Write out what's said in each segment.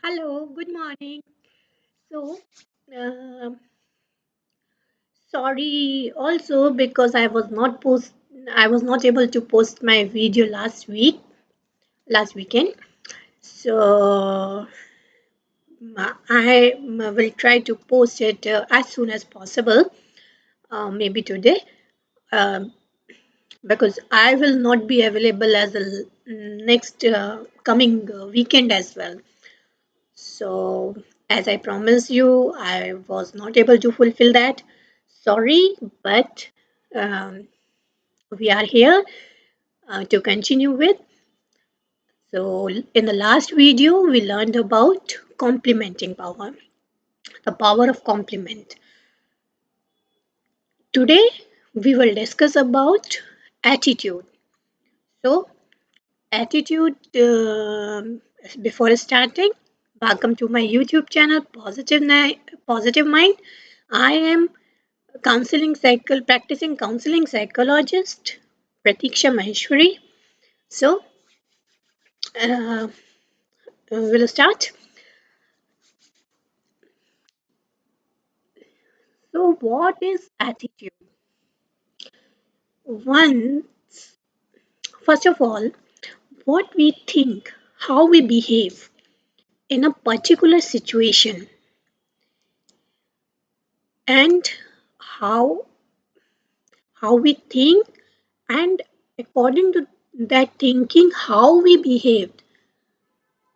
Hello, good morning. So, uh, sorry also because I was not able to post my video last weekend. So, I will try to post it as soon as possible, maybe today, um, because I will not be available as the next coming weekend as well. So, as I promised you, I was not able to fulfill that. Sorry, but um, we are here to continue with. So, in the last video, we learned about complimenting power, the power of compliment. Today, we will discuss about attitude. So, attitude, before starting, welcome to my YouTube channel, Positive Mind. I am practicing counseling psychologist Pratiksha Maheshwari. So we'll start. So what is attitude? One, first of all, what we think, how we behave in a particular situation, and how how we think, and according to that thinking, how we behave.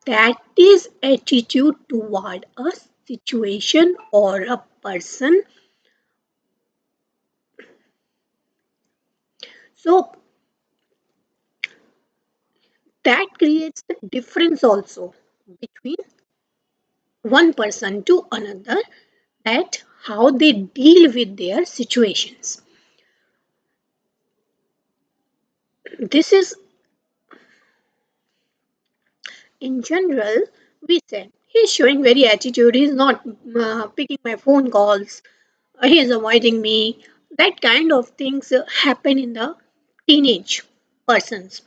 That is attitude toward a situation or a person. So that creates the difference also between one person to another, that how they deal with their situations. This is, in general, we said he's showing very attitude, he's not picking my phone calls, he is avoiding me. That kind of things happen in the teenage persons,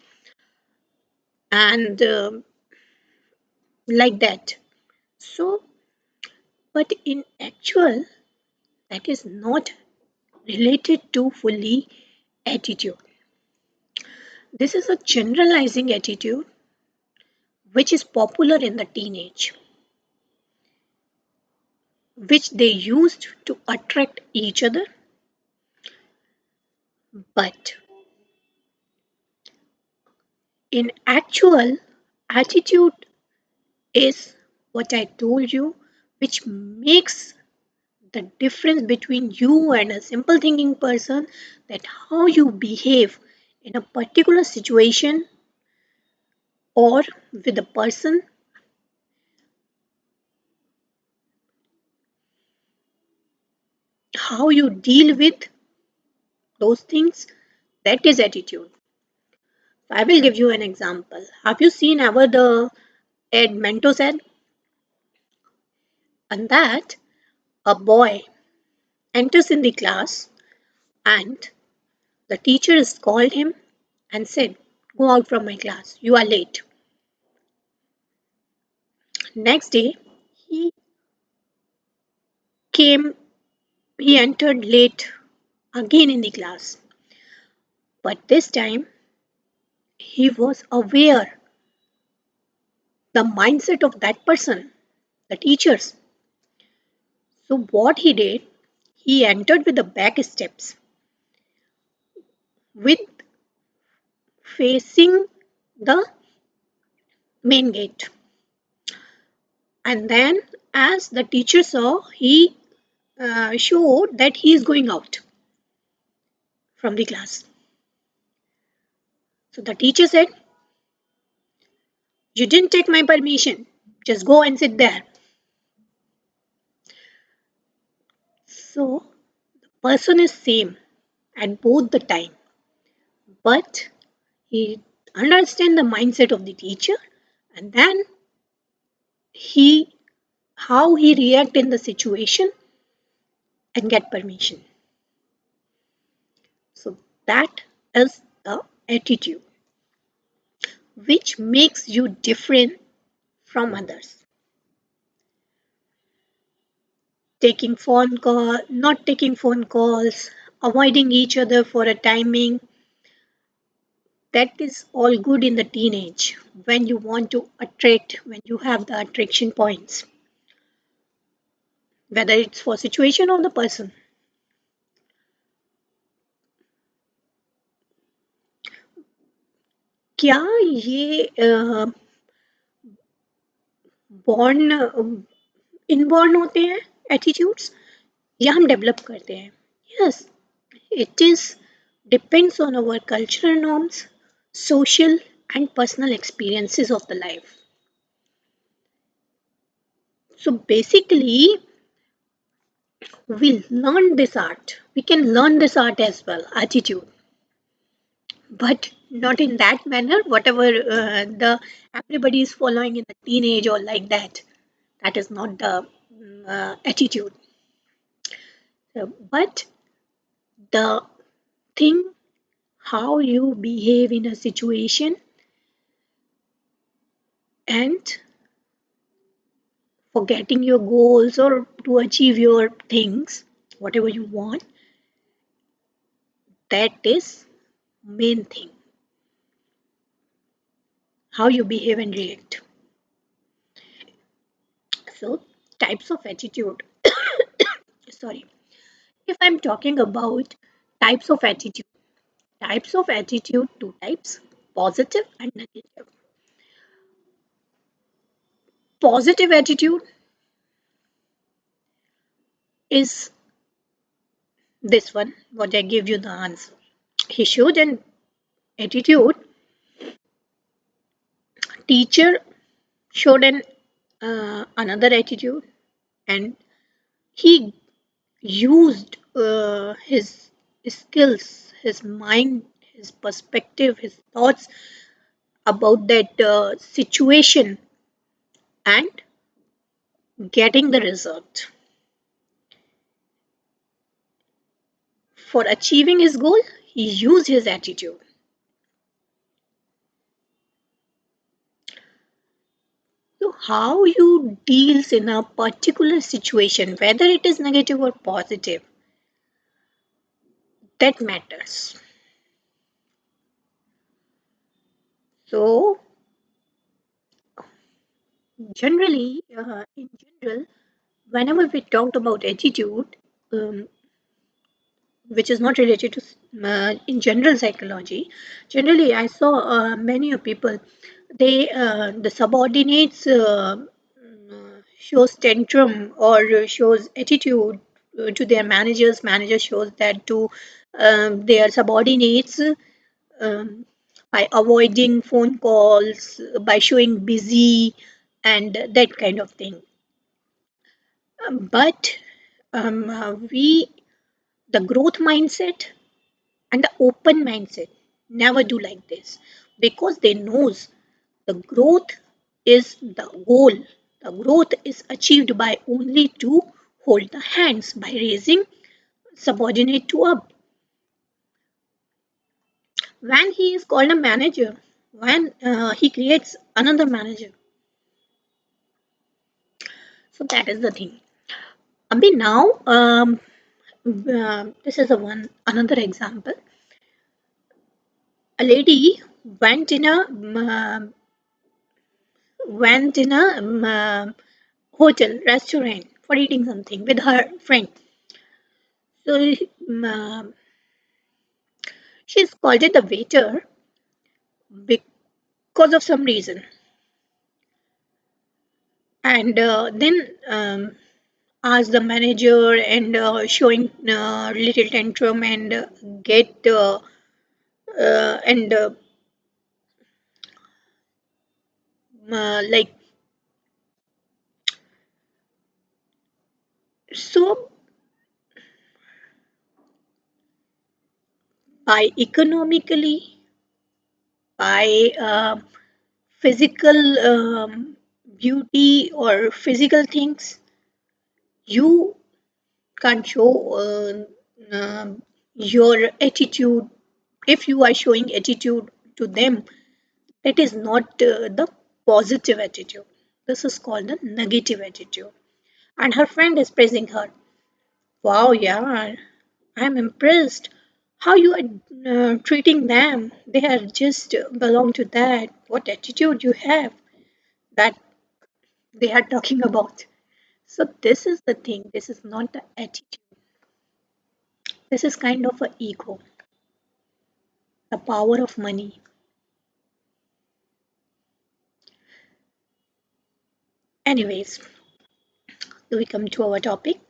and like that. So, but in actual, that is not related to fully attitude. This is a generalizing attitude which is popular in the teenage, which they used to attract each other. But in actual, attitude is what I told you, which makes the difference between you and a simple thinking person, that how you behave in a particular situation or with a person, how you deal with those things, that is attitude. So I will give you an example. Have you seen ever the Ed Mentos ad? And that a boy enters in the class and the teacher has called him and said, "Go out from my class, you are late." Next day, he came, he entered late again in the class. But this time, he was aware the mindset of that person, the teachers. So what he did, he entered with the back steps, with facing the main gate. And then, as the teacher saw, he showed that he is going out from the class. So the teacher said, "You didn't take my permission. Just go and sit there." So the person is same at both the time, but he understand the mindset of the teacher, and then he how he react in the situation and get permission. So that is the attitude which makes you different from others. taking phone call, not taking phone calls, avoiding each other for a timing. That is all good in the teenage when you want to attract, when you have the attraction points, whether it's for situation or the person. क्या ये born inborn होते हैं attitudes या हम develop करते हैं? Yes, it is depends on our cultural norms, social and personal experiences of the life. So basically, we learn this art. We can learn this art as well, attitude, but not in that manner. Whatever the everybody is following in the teenage or like that, that is not the attitude. But the thing how you behave in a situation and for getting your goals or to achieve your things, whatever you want, that is main thing. How you behave and react. So types of attitude. Sorry. If I'm talking about types of attitude, two types, positive and negative. Positive attitude is this one, what I give you the answer. He showed an attitude, teacher showed an another attitude, and he used his skills, his mind, his perspective, his thoughts about that situation and getting the result. For achieving his goal, he used his attitude. So, how you deals in a particular situation, whether it is negative or positive, that matters. So, in general, whenever we talked about attitude, um, which is not related to in general psychology, generally I saw many of people, they the subordinates shows tantrum or shows attitude to their managers. Manager shows that to their subordinates um, by avoiding phone calls, by showing busy and that kind of thing. But we the growth mindset and the open mindset never do like this, because they knows the growth is the goal. The growth is achieved by only to hold the hands by raising subordinate to up. When he is called a manager, when he creates another manager. So that is the thing. Abhi now, this is a one another example. A lady went in a hotel restaurant for eating something with her friend. So she scolded the waiter because of some reason, and then asked the manager and showing little tantrum and get and like so by economically, by physical beauty or physical things, you can't show your attitude. If you are showing attitude to them, that is not the positive attitude. This is called the negative attitude. and her friend is praising her. Wow, yeah, I'm impressed how you are treating them. They are just belong to that. What attitude you have that they are talking about. So this is the thing. This is not the attitude. This is kind of a ego, the power of money. Anyways, we come to our topic.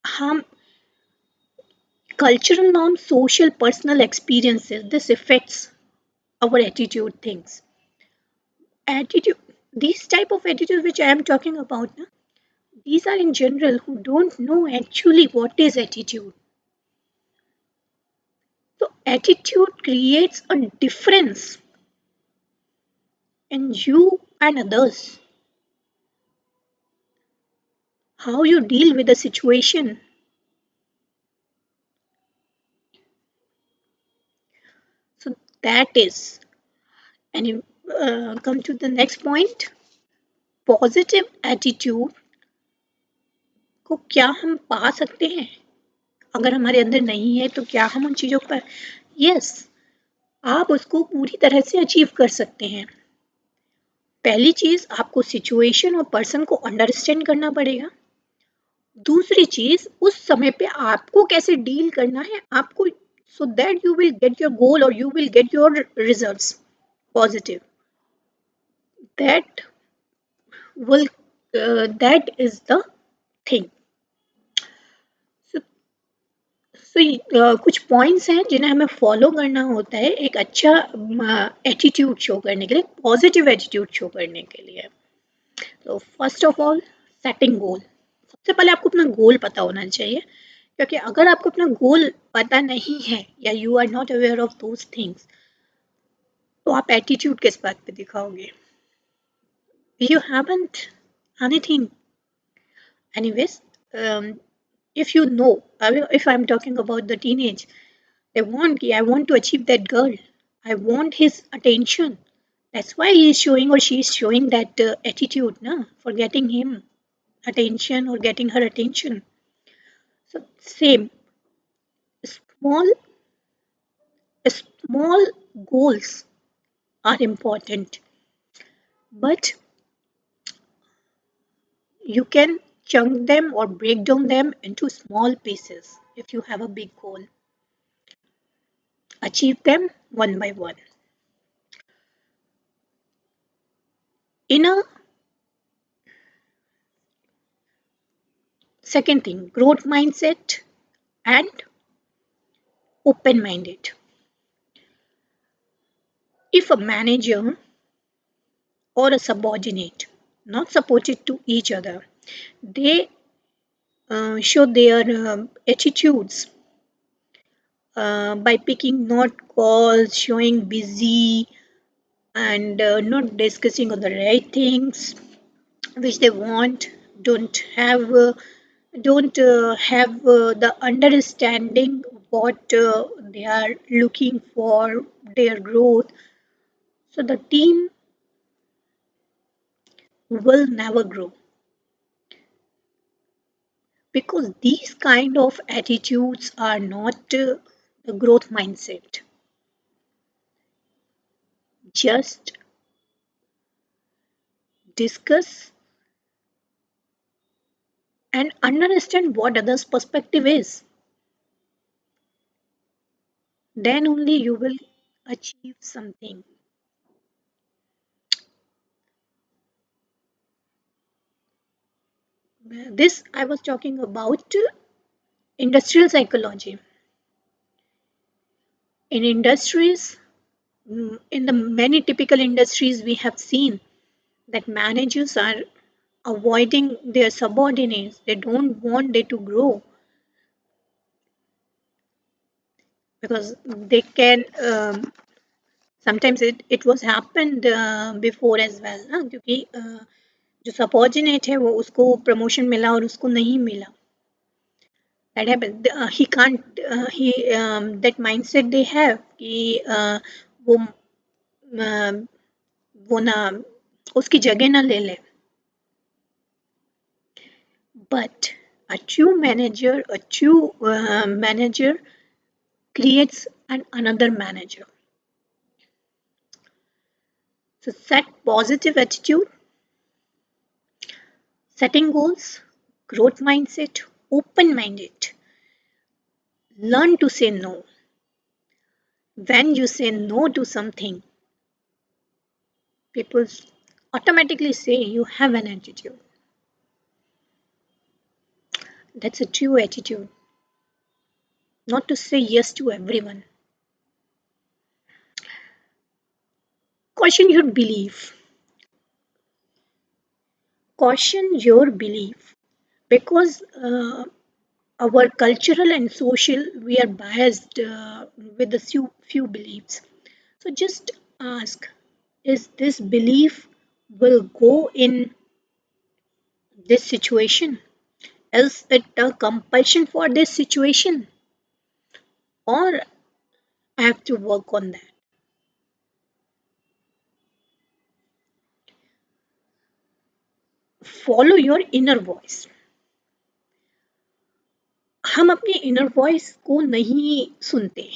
Harm, cultural norms, social, personal experiences. This affects our attitude things. Attitude. These type of attitude which I am talking about, na, these are in general who don't know actually what is attitude. So attitude creates a difference in you and others. How you deal with the situation. So that is, and you come to the next point. Positive attitude को क्या हम पा सकते हैं? अगर हमारे अंदर नहीं है तो क्या हम उन चीज़ों पर यस आप उसको पूरी तरह से अचीव कर सकते हैं. पहली चीज़ आपको सिचुएशन और पर्सन को अंडरस्टैंड करना पड़ेगा. दूसरी चीज़ उस समय पे आपको कैसे डील करना है आपको so that you will get your goal or you will get your results positive. That will that is the thing. So कुछ पॉइंट्स हैं जिन्हें हमें फॉलो करना होता है एक अच्छा एटीट्यूड शो करने के लिए पॉजिटिव एटीट्यूड शो करने के लिए. तो फर्स्ट ऑफ ऑल सेटिंग गोल. सबसे पहले आपको अपना गोल पता होना चाहिए क्योंकि अगर आपको अपना गोल पता नहीं है या you are not aware of those things तो आप एटीट्यूड किस बात पे दिखाओगे? You haven't anything. Anyways, if you know, if I'm talking about the teenage, they want, I want to achieve that girl. I want his attention. That's why he is showing or she is showing that attitude, na, for getting him attention or getting her attention. So same, small, small goals are important, but you can chunk them or break down them into small pieces if you have a big goal. Achieve them one by one. In a second thing, growth mindset and open minded. If a manager or a subordinate not supported to each other, they show their attitudes by picking not calls, showing busy, and not discussing on the right things which they want, don't have the understanding what they are looking for their growth. So the team will never grow because these kind of attitudes are not the growth mindset. Just discuss and understand what others perspective is, then only you will achieve something. This I was talking about industrial psychology. In industries, in the many typical industries we have seen that managers are avoiding their subordinates. They don't want they to grow because they can sometimes it was happened before as well ना क्योंकि जो subordinate है वो उसको promotion मिला और उसको नहीं मिला. That happened. He can't he that mindset they have कि वो वो ना उसकी जगह ना ले ले. But a true manager creates another manager. So set positive attitude, setting goals, growth mindset, open minded. Learn to say no. When you say no to something, people automatically say you have an attitude. That's a true attitude. Not to say yes to everyone. Question your belief. Caution your belief because our cultural and social we are biased with the few beliefs. So just ask, is this belief will go in this situation? Is it a compulsion for this situation, or I have to work on that? Follow your inner voice. हम अपनी inner voice को नहीं सुनते,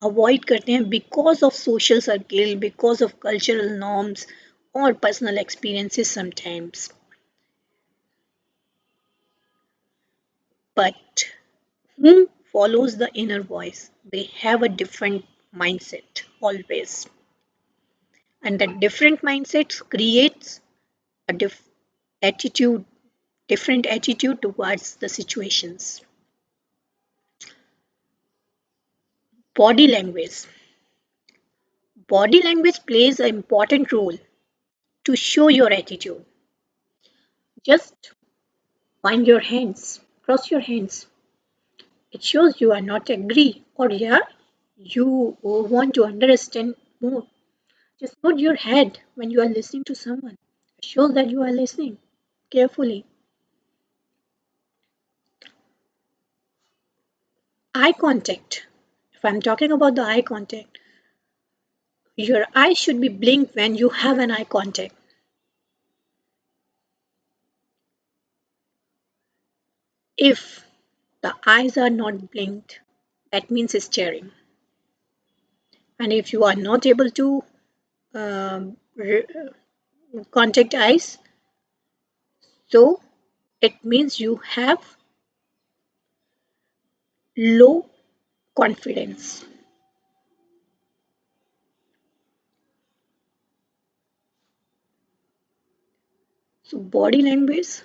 avoid करते हैं because of social circle, because of cultural norms और personal experiences sometimes. But who follows the inner voice? They have a different mindset always. And that different mindset creates a attitude, different attitude towards the situations. Body language. Body language plays an important role to show your attitude. Just find your hands, cross your hands. It shows you are not agree or yeah, you want to understand more. Just nod your head when you are listening to someone. It shows that you are listening carefully. Eye contact. If I'm talking about the eye contact, your eyes should be blinked when you have an eye contact. If the eyes are not blinked, that means staring. And if you are not able to contact eyes, so it means you have low confidence. So body language,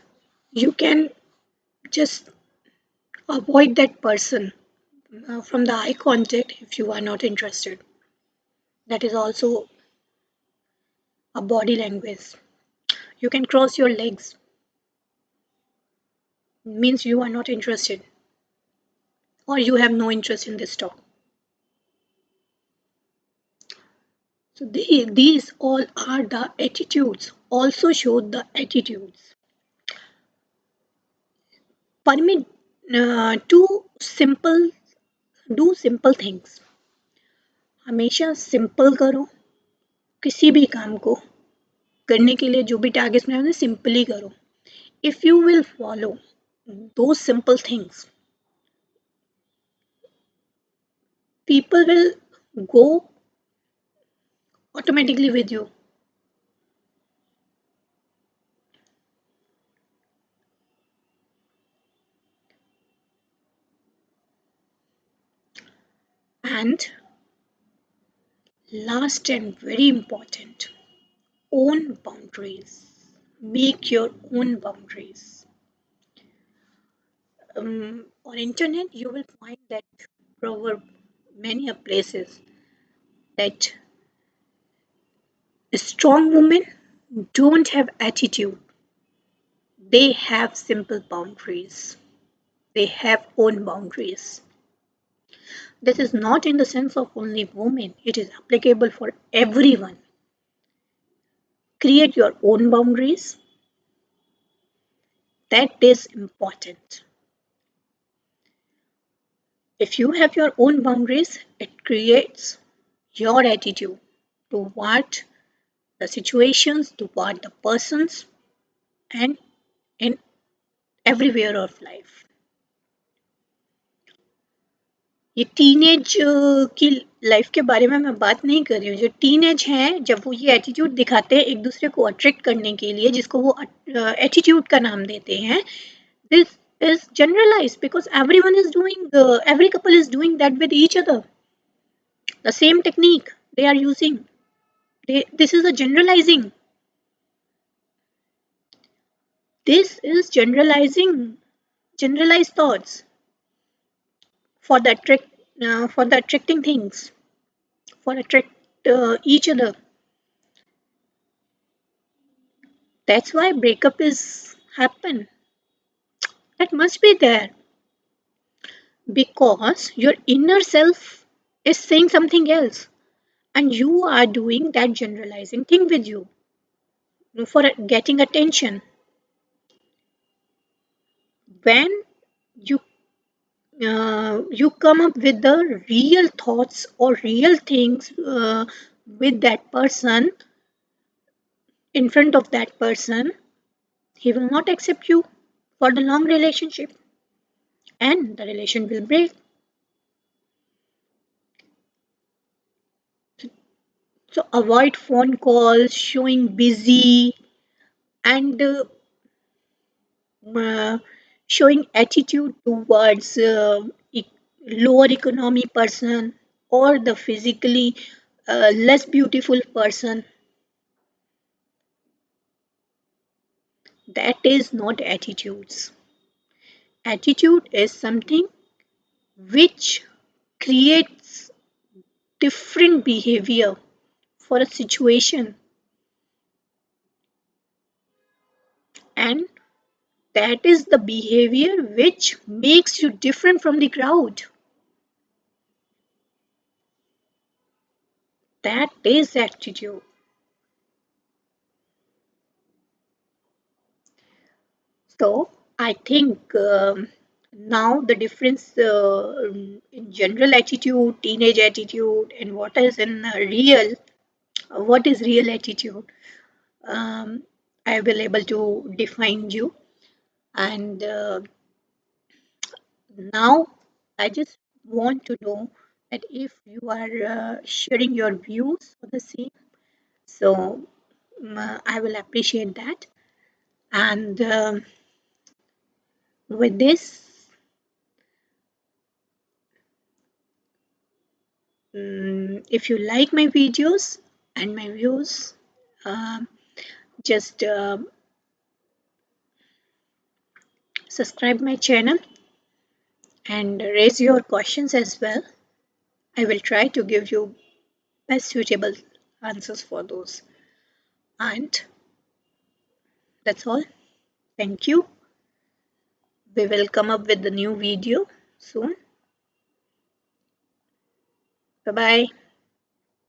you can just avoid that person from the eye contact if you are not interested. That is also a body language. You can cross your legs, means you are not interested or you have no interest in this talk. So these all are the attitudes, also show the attitudes. Permit to simple do simple things. हमेशा simple करो किसी भी काम को करने के लिए जो भी टारगेट्स बनाए उन्हें सिंपली करो. If you will follow those simple things, people will go automatically with you. And last and very important, own boundaries. Make your own boundaries. On internet, you will find that proverb many of places that strong women don't have attitude. They have simple boundaries. They have own boundaries. This is not in the sense of only women. It is applicable for everyone. Create your own boundaries. That is important. If you have your own boundaries, it creates your attitude toward the situations, toward the persons, and in everywhere of life. ये teenage की life के बारे में मैं बात नहीं कर रही हूँ। जो टीनेज हैं जब वो ये एटीट्यूड दिखाते हैं एक दूसरे को अट्रैक्ट करने के लिए, जिसको वो एटीट्यूड का नाम देते हैं, this is generalized because everyone is doing every couple is doing that with each other. The same technique they are using. This is a generalizing. This is generalized thoughts for the for the attracting things, for attract each other. That's why breakup is happen. That must be there because your inner self is saying something else, and you are doing that generalizing thing with you for getting attention. When you you come up with the real thoughts or real things with that person, in front of that person, he will not accept you for the long relationship and the relation will break. So avoid phone calls, showing busy, and uh, showing attitude towards lower economy person or the physically less beautiful person. That is not attitudes. Attitude is something which creates different behavior for a situation, and that is the behavior which makes you different from the crowd. That is attitude. So I think now the difference in general attitude, teenage attitude, and what is in real, what is real attitude, um, I will able to define you. And now I just want to know that if you are sharing your views for the same, so I will appreciate that. And with this, if you like my videos and my views, um, just subscribe my channel and raise your questions as well. I will try to give you best suitable answers for those. And that's all. Thank you. We will come up with the new video soon. Bye bye.